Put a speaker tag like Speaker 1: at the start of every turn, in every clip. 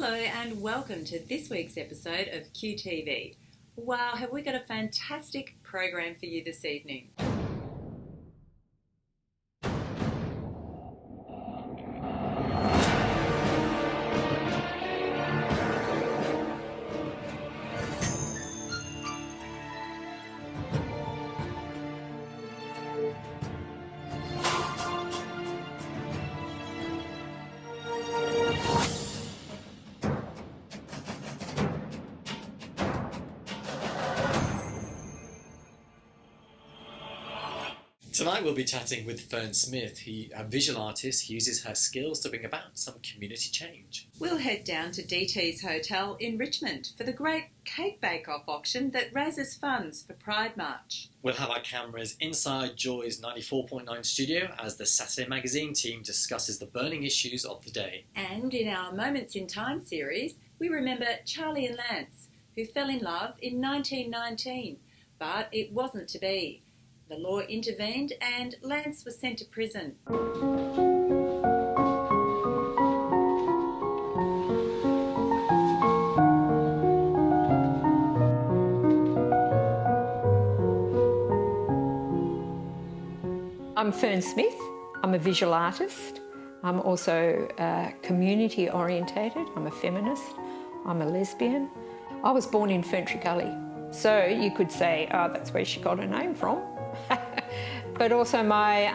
Speaker 1: Hello and welcome to this week's episode of QTV. Wow, have we got a fantastic program for you this evening.
Speaker 2: Tonight we'll be chatting with Fern Smith, a visual artist who uses her skills to bring about some community change.
Speaker 1: We'll head down to DT's Hotel in Richmond for the great Cake Bake-Off auction that raises funds for Pride March.
Speaker 2: We'll have our cameras inside Joy's 94.9 studio as the Saturday Magazine team discusses the burning issues of the day.
Speaker 1: And in our Moments in Time series, we remember Charlie and Lance, who fell in love in 1919, but it wasn't to be. The law intervened and Lance was sent to prison.
Speaker 3: I'm Fern Smith. I'm a visual artist. I'm also community orientated. I'm a feminist. I'm a lesbian. I was born in Ferntree Gully, so you could say, oh, that's where she got her name from. But also my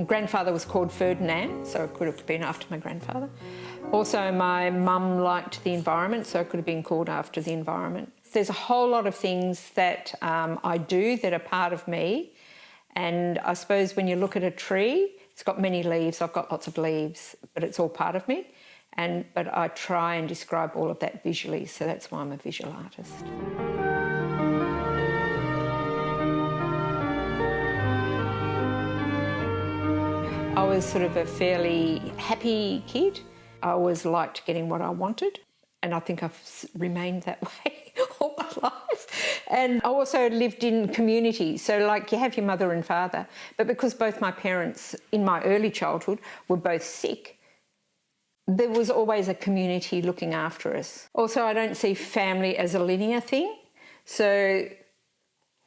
Speaker 3: grandfather was called Ferdinand, so it could have been after my grandfather. Also my mum liked the environment, so it could have been called after the environment. There's a whole lot of things that I do that are part of me, and I suppose when you look at a tree, it's got many leaves. I've got lots of leaves, but it's all part of me. But I try and describe all of that visually, so that's why I'm a visual artist. I was sort of a fairly happy kid. I always liked getting what I wanted, and I think I've remained that way all my life. And I also lived in community, so like you have your mother and father, but because both my parents in my early childhood were both sick, there was always a community looking after us. Also, I don't see family as a linear thing. So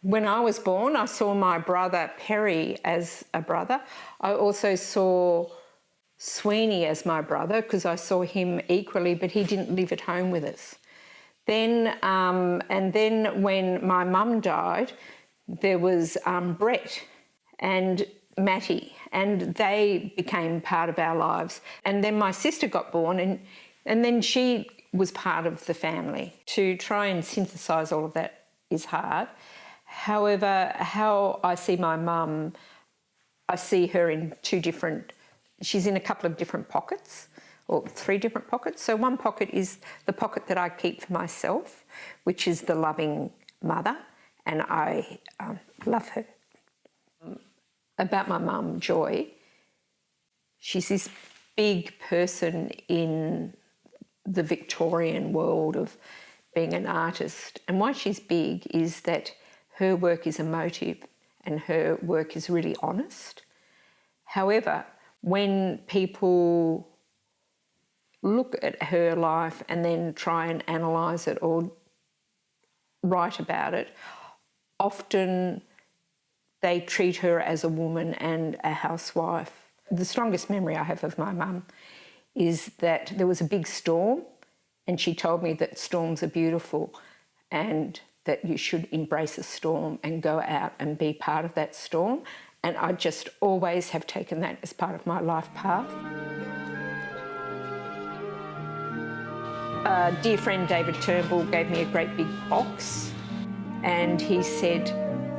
Speaker 3: when I was born, I saw my brother Perry as a brother. I also saw Sweeney as my brother because I saw him equally, but he didn't live at home with us. Then when my mum died, there was Brett and Matty, and they became part of our lives. And then my sister got born, and then she was part of the family. To try and synthesise all of that is hard. However, how I see my mum, I see her in she's in a couple of different pockets, or 3 different pockets. So one pocket is the pocket that I keep for myself, which is the loving mother, and I love her. About my mum, Joy, she's this big person in the Victorian world of being an artist. And why she's big is that her work is emotive and her work is really honest. However, when people look at her life and then try and analyse it or write about it, often they treat her as a woman and a housewife. The strongest memory I have of my mum is that there was a big storm and she told me that storms are beautiful and that you should embrace a storm and go out and be part of that storm. And I just always have taken that as part of my life path. A dear friend David Turnbull gave me a great big box and he said,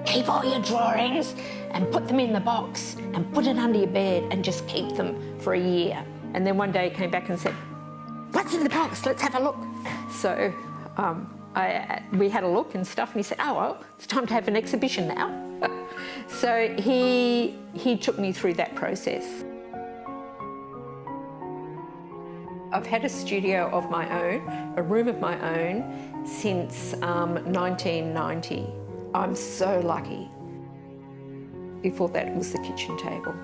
Speaker 3: keep all your drawings and put them in the box and put it under your bed and just keep them for a year. And then one day he came back and said, what's in the box? Let's have a look. So we had a look and stuff, and he said, oh, well, it's time to have an exhibition now. So he took me through that process. I've had a studio of my own, a room of my own, since 1990. I'm so lucky. Before that, it was the kitchen table.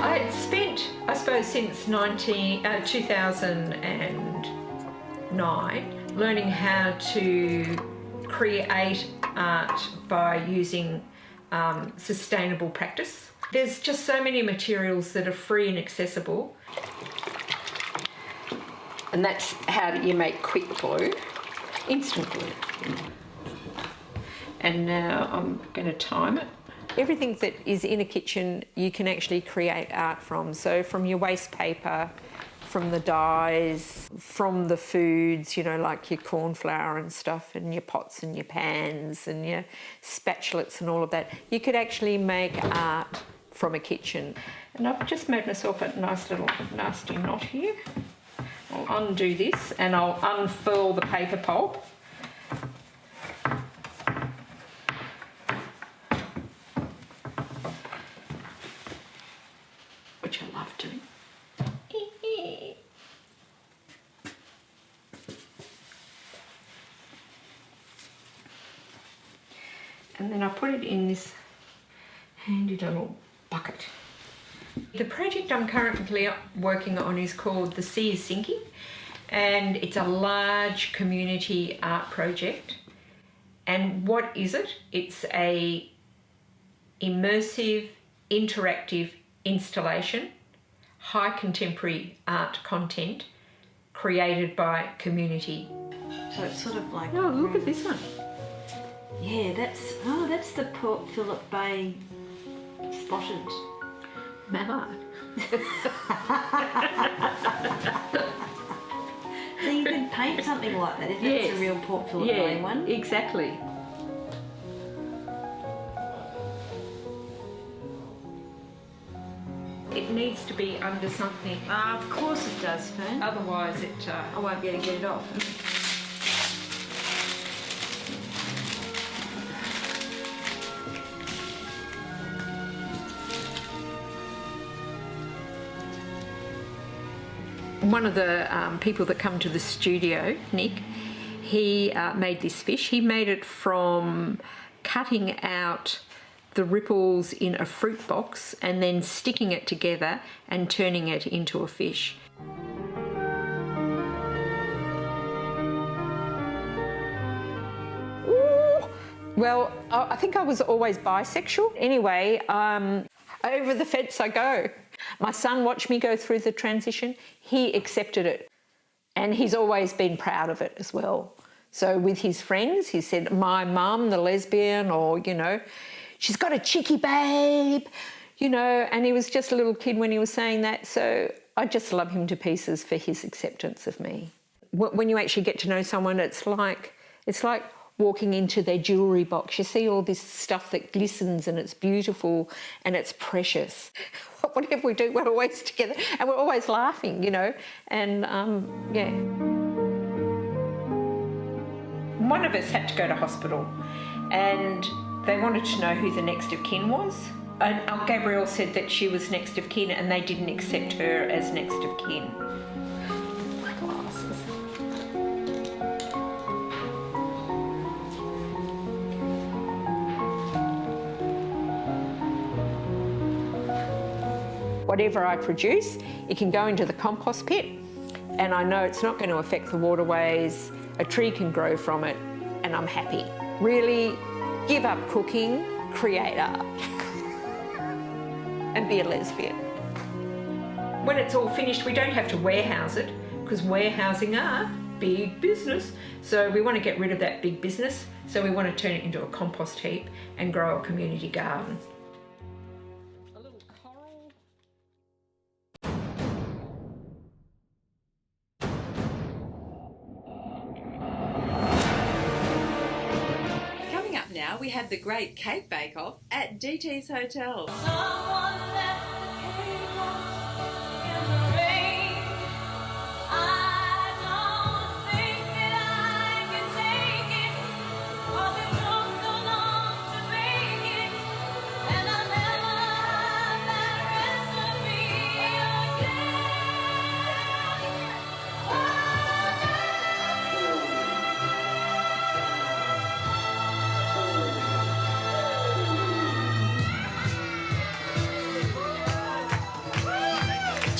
Speaker 3: I spent suppose since 2009, learning how to create art by using sustainable practice. There's just so many materials that are free and accessible. And that's how you make quick glue, instant glue. And now I'm going to time it. Everything that is in a kitchen you can actually create art from. So from your waste paper, from the dyes, from the foods, you know, like your corn flour and stuff, and your pots and your pans and your spatulas and all of that. You could actually make art from a kitchen. And I've just made myself a nice little nasty knot here. I'll undo this and I'll unfurl the paper pulp. Which I love doing. And then I put it in this handy little bucket. The project I'm currently working on is called The Sea is Sinking, and it's a large community art project. And what is it? It's a immersive, interactive installation, high contemporary art content created by community.
Speaker 4: So it's sort of like...
Speaker 3: Oh, look at this one.
Speaker 4: Yeah, that's the Port Phillip Bay spotted
Speaker 3: mallard.
Speaker 4: So you could paint something like that if it's a real Port Phillip Bay one.
Speaker 3: Exactly. It needs to be under something.
Speaker 4: Of course it does, Fern.
Speaker 3: Otherwise it...
Speaker 4: I won't be able to get it off.
Speaker 3: One of the people that come to the studio, Nick, he made this fish. He made it from cutting out the ripples in a fruit box and then sticking it together and turning it into a fish. Ooh. Well, I think I was always bisexual. Anyway, over the fence I go. My son watched me go through the transition. He accepted it, and he's always been proud of it as well. So with his friends, he said, my mum, the lesbian, or, you know, she's got a cheeky babe, you know, and he was just a little kid when he was saying that. So I just love him to pieces for his acceptance of me. When you actually get to know someone, it's like walking into their jewellery box. You see all this stuff that glistens and it's beautiful and it's precious. Whatever we do, we're always together and we're always laughing, you know, and yeah. One of us had to go to hospital and they wanted to know who the next of kin was. And Gabrielle said that she was next of kin and they didn't accept her as next of kin. My glasses. Whatever I produce, it can go into the compost pit and I know it's not going to affect the waterways, a tree can grow from it, and I'm happy. Really give up cooking, create art, and be a lesbian. When it's all finished, we don't have to warehouse it, because warehousing art, big business. So we want to get rid of that big business, so we want to turn it into a compost heap and grow a community garden.
Speaker 1: Now we have the Great Cake Bake Off at DT's Hotel.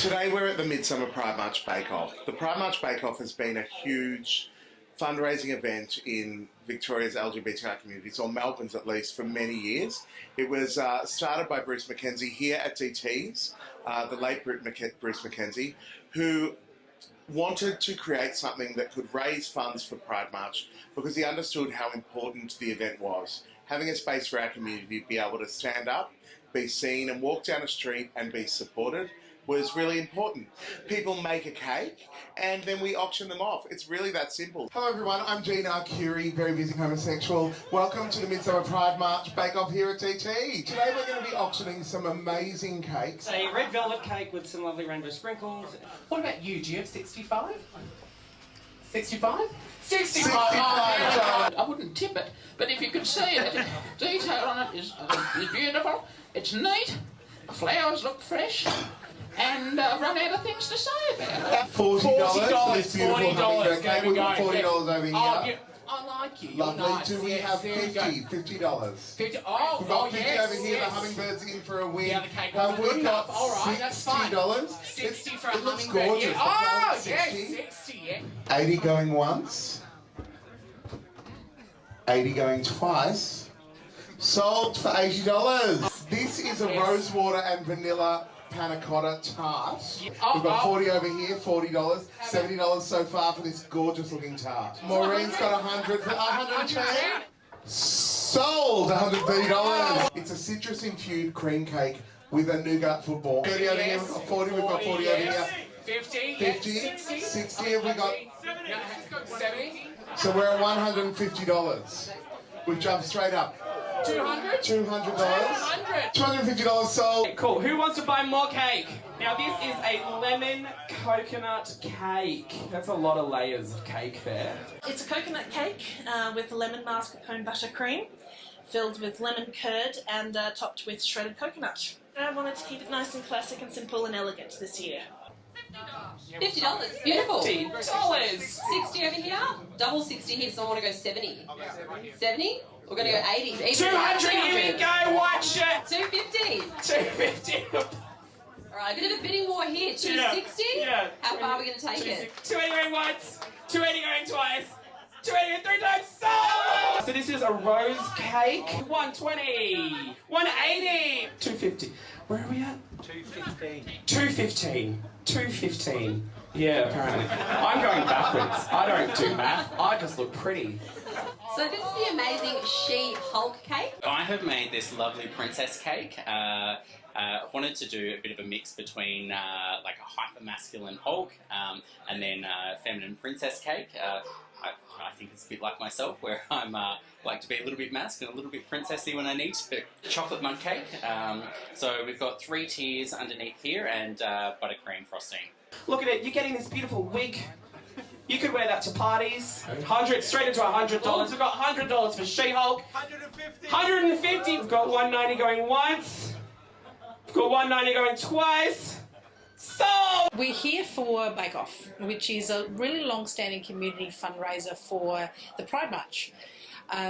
Speaker 5: Today we're at the Midsummer Pride March Bake Off. The Pride March Bake Off has been a huge fundraising event in Victoria's LGBTI communities, or Melbourne's at least, for many years. It was started by Bruce Mackenzie here at DT's, the late Bruce Mackenzie, who wanted to create something that could raise funds for Pride March because he understood how important the event was. Having a space for our community to be able to stand up, be seen and walk down a street and be supported was really important. People make a cake and then we auction them off. It's really that simple.
Speaker 6: Hello everyone, I'm Gene Arcuri, very busy homosexual. Welcome to the Midsummer Pride March Bake Off here at DT. Today we're going to be auctioning some amazing cakes.
Speaker 7: A red velvet cake with some lovely rainbow sprinkles.
Speaker 8: What about you? Do you have 65? 65? 65! I wouldn't tip it, but if you could see it, detail on it is beautiful, it's neat, the flowers look fresh, and run out of things to say about it.
Speaker 6: $40 for this beautiful hummingbird cake. We've got $40 over here.
Speaker 8: I like you.
Speaker 6: Lovely.
Speaker 8: Nice.
Speaker 6: Do we have
Speaker 8: there you go.
Speaker 6: $50? $50.
Speaker 8: 50. Oh,
Speaker 6: We've got 50
Speaker 8: yes,
Speaker 6: over here.
Speaker 8: yes.
Speaker 6: The hummingbird's in for a win.
Speaker 8: Yeah, the cake wasn't
Speaker 6: We've
Speaker 8: good
Speaker 6: got
Speaker 8: enough. All right, that's fine.
Speaker 6: $60.
Speaker 8: 60 for a
Speaker 6: it looks
Speaker 8: hummingbird.
Speaker 6: gorgeous.
Speaker 8: Yeah.
Speaker 6: The
Speaker 8: Oh,
Speaker 6: flower's
Speaker 8: yes,
Speaker 6: 60.
Speaker 8: 60, yeah.
Speaker 6: 80 going once. 80 going twice. Sold for $80. This is a rosewater and vanilla panna cotta tart. We've got 40 over here, $40, $70 so far for this gorgeous looking tart. Maureen's got 100 for 110. Sold $130. It's a citrus infused cream cake with a nougat football. 30 over here, we've got 40, we've got 40 over here.
Speaker 8: 50,
Speaker 6: 50,
Speaker 8: 60,
Speaker 6: 60, have we got
Speaker 8: 70,
Speaker 6: so we're at $150. We've jumped straight up.
Speaker 8: $200,
Speaker 6: $250 sold.
Speaker 7: Cool. Who wants to buy more cake? Now this is a lemon coconut cake. That's a lot of layers of cake there.
Speaker 9: It's a coconut cake with lemon mascarpone buttercream, filled with lemon curd and topped with shredded coconut. I wanted to keep it nice and classic and simple and elegant this year.
Speaker 10: $50. Beautiful.
Speaker 7: $50.
Speaker 10: 60 over here. Double 60 here, so I want to go 70. 70? We're going to go 80. Even
Speaker 7: 200, here we go, white shirt.
Speaker 10: 250.
Speaker 7: 250.
Speaker 10: Alright, a bit of a bidding war here. 260?
Speaker 7: Yeah.
Speaker 10: How far are we going to take it?
Speaker 7: 280 going once, 280 going twice, 280 going 3 times, sold! So this is a rose cake. 120, 180, 250. Where are we at? 215. 215. 215. Yeah, apparently. I'm going backwards. I don't do math. I just look pretty.
Speaker 10: So this is the amazing She-Hulk cake.
Speaker 11: I have made this lovely princess cake. Wanted to do a bit of a mix between like a hyper-masculine Hulk and then feminine princess cake. I think it's a bit like myself, where I'm like to be a little bit mask and a little bit princessy when I need to. Chocolate mud cake. So we've got 3 tiers underneath here and buttercream frosting. Look at it, you're getting this beautiful wig. You could wear that to parties. 100, straight into $100. We've got $100 for She-Hulk. 150. 150. We've got 190 going once. We've got 190 going twice. Sold!
Speaker 12: We're here for Bake Off, which is a really long-standing community fundraiser for the Pride March.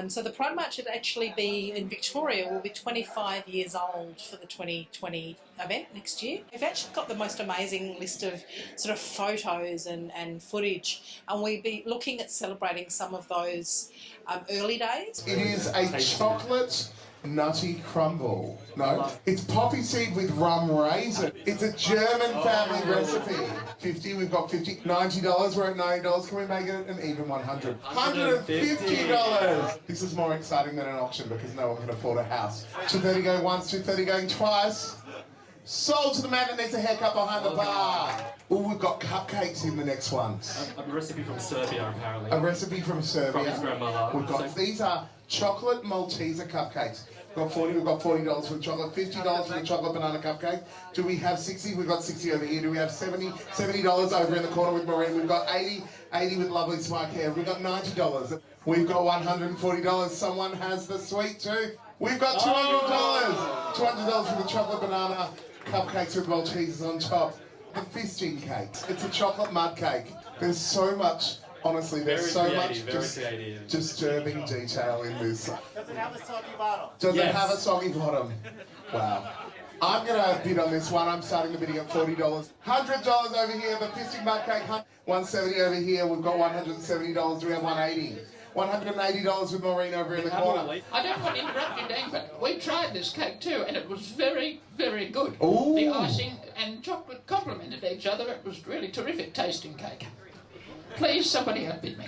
Speaker 12: So the Pride March would actually be, in Victoria, will be 25 years old for the 2020 event next year. We've actually got the most amazing list of sort of photos and footage, and we'll be looking at celebrating some of those early days.
Speaker 6: It is a chocolate nutty crumble. No, it's poppy seed with rum raisin. It's a German family recipe. 50, we've got 50. $90, we're at $90. Can we make it an even 100? $150. This is more exciting than an auction because no one can afford a house. 230 going once, 230 going twice. Sold to the man that needs a haircut behind the bar. Oh, we've got cupcakes in the next ones.
Speaker 7: A recipe from Serbia, apparently.
Speaker 6: A recipe from Serbia.
Speaker 7: From his grandmother.
Speaker 6: We've got, these are chocolate Malteser cupcakes. We've got 40, we've got $40 for the chocolate, $50 for the chocolate banana cupcake. Do we have 60? We've got 60 over here. Do we have 70? $70 over in the corner with Maureen. We've got 80 with lovely spike hair. We've got $90. We've got $140. Someone has the sweet tooth. We've got $200. $200 for the chocolate banana cupcakes with Maltesers on top. The fisting cake. It's a chocolate mud cake. There's so much, honestly, there's so much disturbing detail in this.
Speaker 5: Does it have a soggy bottom?
Speaker 6: Does it have a soggy bottom? Wow. I'm going to bid on this one. I'm starting the bidding at $40. $100 over here, the Fisting Mud Cake. $170 over here. We've got $170. Do we have $180? $180 with Maureen over in the corner.
Speaker 8: I don't want to interrupt you, Dave, but we tried this cake too, and it was very, very good.
Speaker 6: Ooh.
Speaker 8: The icing and chocolate complemented each other. It was really terrific tasting cake. Please, somebody outbid me.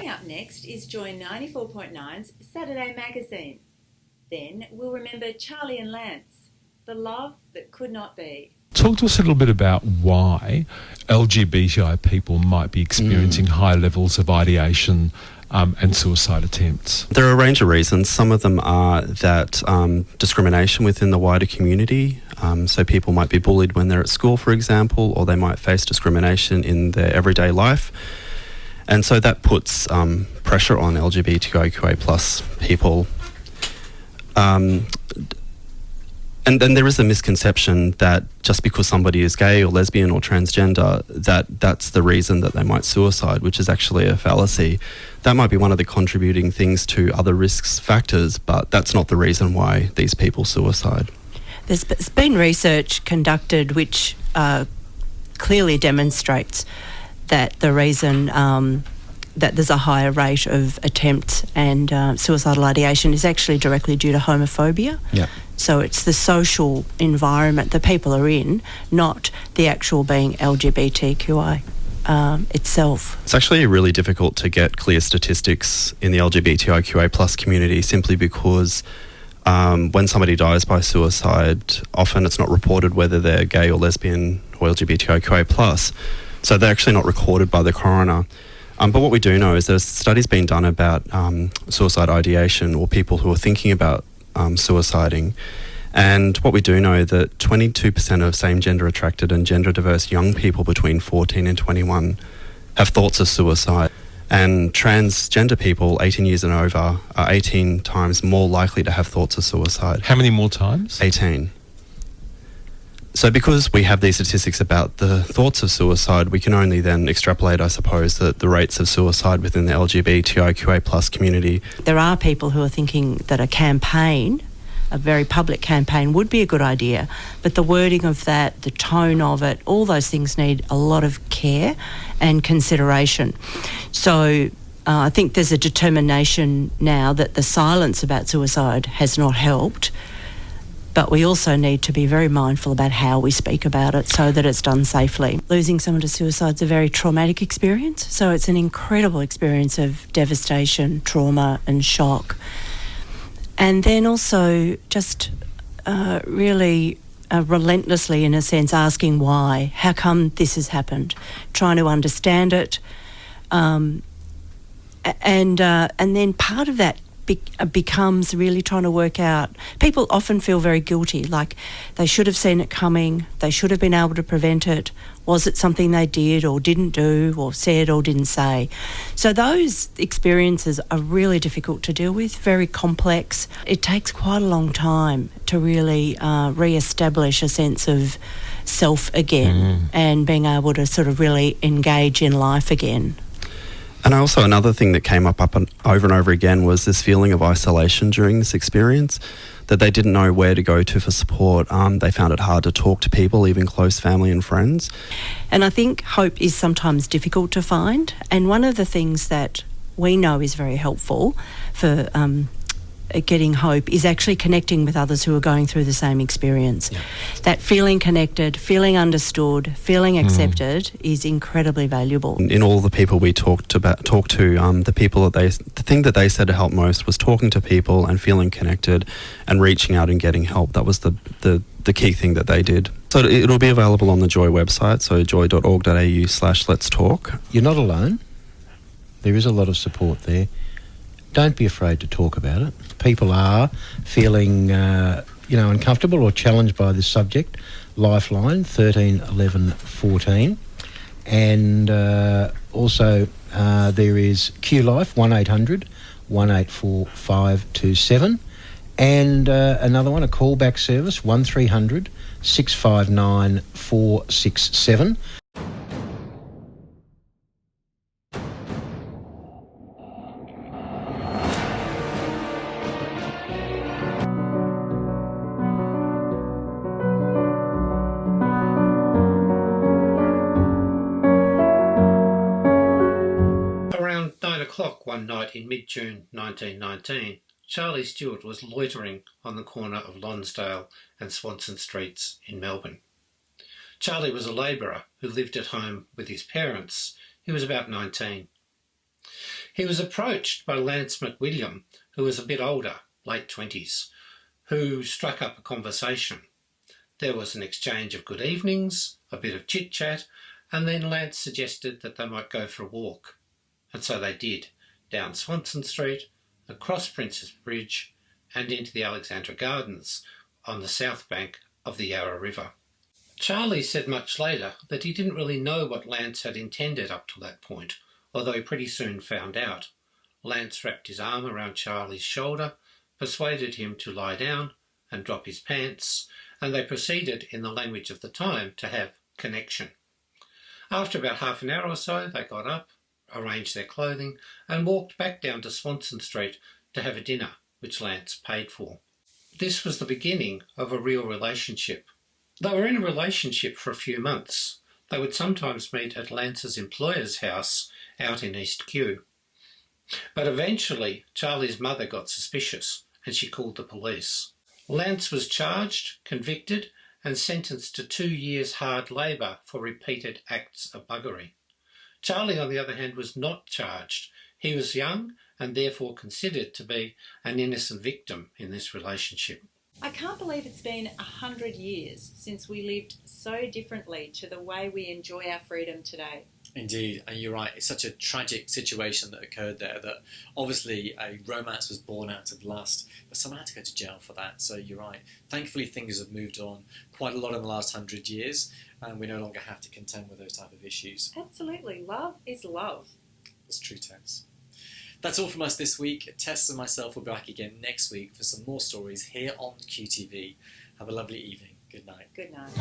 Speaker 1: Up next is Joy 94.9's Saturday Magazine. Then we'll remember Charlie and Lance, the love that could not be.
Speaker 13: Talk to us a little bit about why LGBTI people might be experiencing high levels of ideation and suicide attempts.
Speaker 14: There are a range of reasons. Some of them are that discrimination within the wider community. So people might be bullied when they're at school, for example, or they might face discrimination in their everyday life. And so that puts pressure on LGBTIQA plus people. And then there is a misconception that just because somebody is gay or lesbian or transgender, that's the reason that they might suicide, which is actually a fallacy. That might be one of the contributing things to other risk factors, but that's not the reason why these people suicide.
Speaker 15: There's been research conducted which clearly demonstrates that the reason that there's a higher rate of attempts and suicidal ideation is actually directly due to homophobia.
Speaker 14: Yeah.
Speaker 15: So it's the social environment that people are in, not the actual being LGBTQI itself.
Speaker 14: It's actually really difficult to get clear statistics in the LGBTIQA plus community simply because when somebody dies by suicide, often it's not reported whether they're gay or lesbian or LGBTIQA plus. So they're actually not recorded by the coroner. But what we do know is there's studies being done about suicide ideation or people who are thinking about suiciding. And what we do know that 22% of same-gender attracted and gender-diverse young people between 14 and 21 have thoughts of suicide. And transgender people 18 years and over are 18 times more likely to have thoughts of suicide.
Speaker 13: How many more times?
Speaker 14: 18. So because we have these statistics about the thoughts of suicide, we can only then extrapolate, I suppose, the rates of suicide within the LGBTIQA plus community.
Speaker 15: There are people who are thinking that a very public campaign would be a good idea, but the wording of that, the tone of it, all those things need a lot of care and consideration. So I think there's a determination now that the silence about suicide has not helped. But we also need to be very mindful about how we speak about it so that it's done safely. Losing someone to suicide is a very traumatic experience, so it's an incredible experience of devastation, trauma and shock. And then also just really relentlessly, in a sense, asking why. How come this has happened? Trying to understand it. And then part of that becomes really trying to work out. People often feel very guilty, like they should have seen it coming, they should have been able to prevent it. Was it something they did or didn't do or said or didn't say? So those experiences are really difficult to deal with, very complex. It takes quite a long time to really re-establish a sense of self again and being able to sort of really engage in life again.
Speaker 14: And also another thing that came up and over again was this feeling of isolation during this experience, that they didn't know where to go to for support. They found it hard to talk to people, even close family and friends.
Speaker 15: And I think hope is sometimes difficult to find. And one of the things that we know is very helpful for getting hope is actually connecting with others who are going through the same experience. Yeah. That feeling connected, feeling understood, feeling accepted is incredibly valuable.
Speaker 14: In all the people we talked to, the thing that they said to help most was talking to people and feeling connected and reaching out and getting help. That was the key thing that they did. So it'll be available on the Joy website, so joy.org.au/let's talk.
Speaker 16: You're not alone. There is a lot of support there. Don't be afraid to talk about it. People are feeling, uncomfortable or challenged by this subject. Lifeline 13 11 14, and also there is Q Life 1800 184 527, and another one, a callback service 1300 659 467.
Speaker 17: Around 9 o'clock one night in mid-June 1919, Charlie Stewart was loitering on the corner of Lonsdale and Swanson Streets in Melbourne. Charlie was a labourer who lived at home with his parents. He was about 19. He was approached by Lance McWilliam, who was a bit older, late 20s, who struck up a conversation. There was an exchange of good evenings, a bit of chit-chat, and then Lance suggested that they might go for a walk. And so they did, down Swanson Street, across Princes Bridge, and into the Alexandra Gardens on the south bank of the Yarra River. Charlie said much later that he didn't really know what Lance had intended up to that point, although he pretty soon found out. Lance wrapped his arm around Charlie's shoulder, persuaded him to lie down and drop his pants, and they proceeded, in the language of the time, to have connection. After about half an hour or so, they got up, arranged their clothing, and walked back down to Swanson Street to have a dinner, which Lance paid for. This was the beginning of a real relationship. They were in a relationship for a few months. They would sometimes meet at Lance's employer's house out in East Kew. But eventually, Charlie's mother got suspicious and she called the police. Lance was charged, convicted, and sentenced to 2 years hard labour for repeated acts of buggery. Charlie, on the other hand, was not charged. He was young and therefore considered to be an innocent victim in this relationship.
Speaker 1: I can't believe it's been 100 years since we lived so differently to the way we enjoy our freedom today.
Speaker 2: Indeed, and you're right, it's such a tragic situation that occurred there that obviously a romance was born out of lust, but someone had to go to jail for that, so you're right. Thankfully things have moved on quite a lot in the last 100 years and we no longer have to contend with those type of issues.
Speaker 1: Absolutely, love is love.
Speaker 2: It's true, Tess. That's all from us this week. Tess and myself will be back again next week for some more stories here on QTV. Have a lovely evening. Good night.
Speaker 1: Good night.